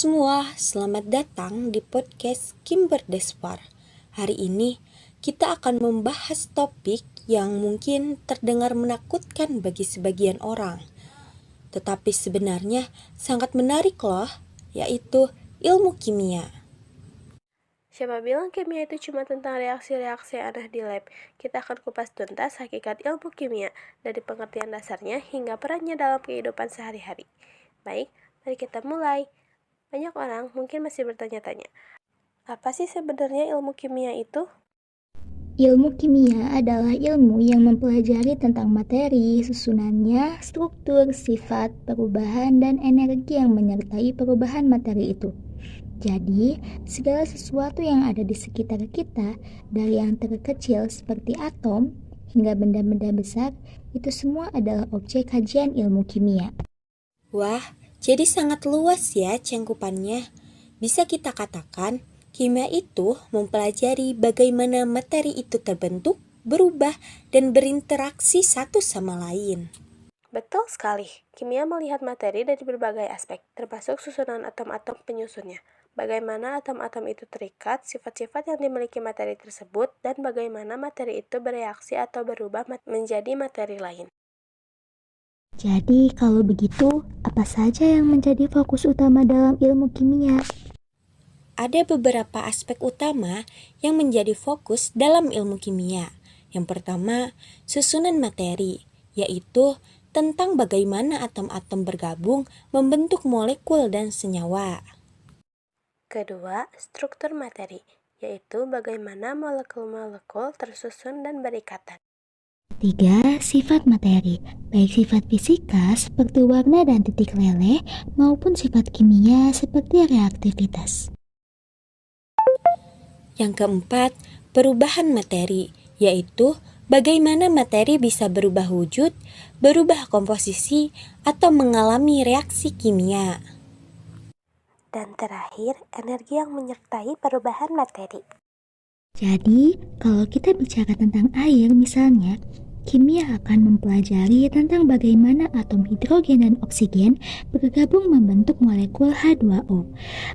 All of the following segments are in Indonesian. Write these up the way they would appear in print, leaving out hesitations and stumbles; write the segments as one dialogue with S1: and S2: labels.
S1: semua, selamat datang di podcast Kimber Deswar. Hari ini kita akan membahas topik yang mungkin terdengar menakutkan bagi sebagian orang. Tetapi sebenarnya sangat menarik loh, yaitu ilmu kimia.
S2: Siapa bilang kimia itu cuma tentang reaksi-reaksi aneh di lab? Kita akan kupas tuntas hakikat ilmu kimia, dari pengertian dasarnya hingga perannya dalam kehidupan sehari-hari. Baik, mari kita mulai. Banyak orang mungkin masih bertanya-tanya, apa sih sebenarnya ilmu kimia itu?
S3: Ilmu kimia adalah ilmu yang mempelajari tentang materi, susunannya, struktur, sifat, perubahan, dan energi yang menyertai perubahan materi itu. Jadi, segala sesuatu yang ada di sekitar kita, dari yang terkecil seperti atom hingga benda-benda besar, itu semua adalah objek kajian ilmu kimia.
S1: Wah, jadi sangat luas ya cangkupannya. Bisa kita katakan, kimia itu mempelajari bagaimana materi itu terbentuk, berubah, dan berinteraksi satu sama lain.
S2: Betul sekali, kimia melihat materi dari berbagai aspek, termasuk susunan atom-atom penyusunnya. Bagaimana atom-atom itu terikat, sifat-sifat yang dimiliki materi tersebut, dan bagaimana materi itu bereaksi atau berubah menjadi materi lain.
S3: Jadi, kalau begitu, apa saja yang menjadi fokus utama dalam ilmu kimia?
S1: Ada beberapa aspek utama yang menjadi fokus dalam ilmu kimia. Yang pertama, susunan materi, yaitu tentang bagaimana atom-atom bergabung membentuk molekul dan senyawa.
S2: Kedua, struktur materi, yaitu bagaimana molekul-molekul tersusun dan berikatan.
S3: Ketiga, sifat materi, baik sifat fisika seperti warna dan titik leleh maupun sifat kimia seperti reaktivitas.
S1: Yang keempat, perubahan materi, yaitu bagaimana materi bisa berubah wujud, berubah komposisi, atau mengalami reaksi kimia.
S2: Dan terakhir, energi yang menyertai perubahan materi.
S3: Jadi, kalau kita bicara tentang air misalnya, kimia akan mempelajari tentang bagaimana atom hidrogen dan oksigen bergabung membentuk molekul H2O.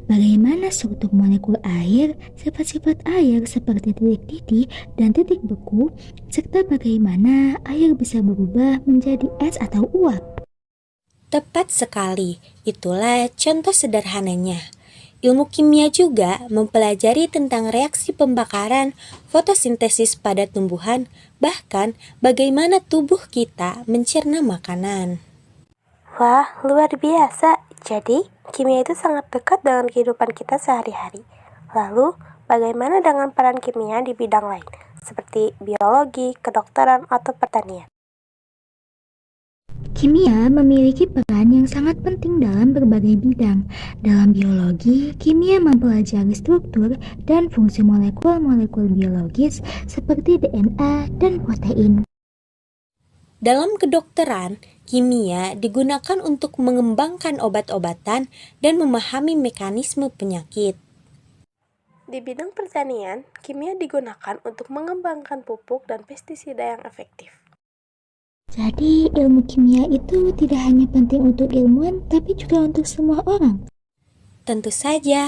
S3: Bagaimana struktur molekul air, sifat-sifat air seperti titik didih dan titik beku, serta bagaimana air bisa berubah menjadi es atau uap.
S1: Tepat sekali, itulah contoh sederhananya. Ilmu kimia juga mempelajari tentang reaksi pembakaran, fotosintesis pada tumbuhan, bahkan bagaimana tubuh kita mencerna makanan.
S2: Wah, luar biasa. Jadi, kimia itu sangat dekat dengan kehidupan kita sehari-hari. Lalu, bagaimana dengan peran kimia di bidang lain, seperti biologi, kedokteran, atau pertanian?
S3: Kimia memiliki peran yang sangat penting dalam berbagai bidang. Dalam biologi, kimia mempelajari struktur dan fungsi molekul-molekul biologis seperti DNA dan protein.
S1: Dalam kedokteran, kimia digunakan untuk mengembangkan obat-obatan dan memahami mekanisme penyakit.
S2: Di bidang pertanian, kimia digunakan untuk mengembangkan pupuk dan pestisida yang efektif.
S3: Jadi, ilmu kimia itu tidak hanya penting untuk ilmuwan, tapi juga untuk semua orang.
S1: Tentu saja,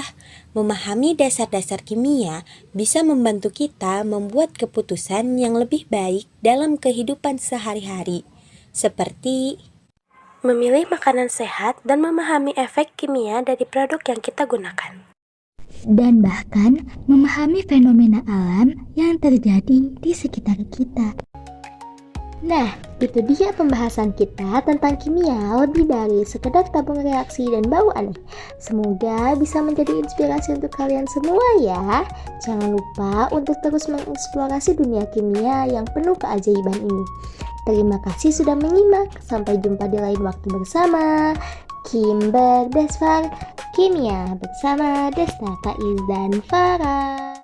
S1: memahami dasar-dasar kimia bisa membantu kita membuat keputusan yang lebih baik dalam kehidupan sehari-hari, seperti
S2: Memilih makanan sehat dan memahami efek kimia dari produk yang kita gunakan.
S3: Dan bahkan memahami fenomena alam yang terjadi di sekitar kita. Nah, itu dia pembahasan kita tentang kimia lebih dari sekedar tabung reaksi dan bau aneh. Semoga bisa menjadi inspirasi untuk kalian semua ya. Jangan lupa untuk terus mengeksplorasi dunia kimia yang penuh keajaiban ini. Terima kasih sudah menyimak. Sampai jumpa di lain waktu bersama Kimber Deswar Kimia bersama Desta, Faiz, dan Farah.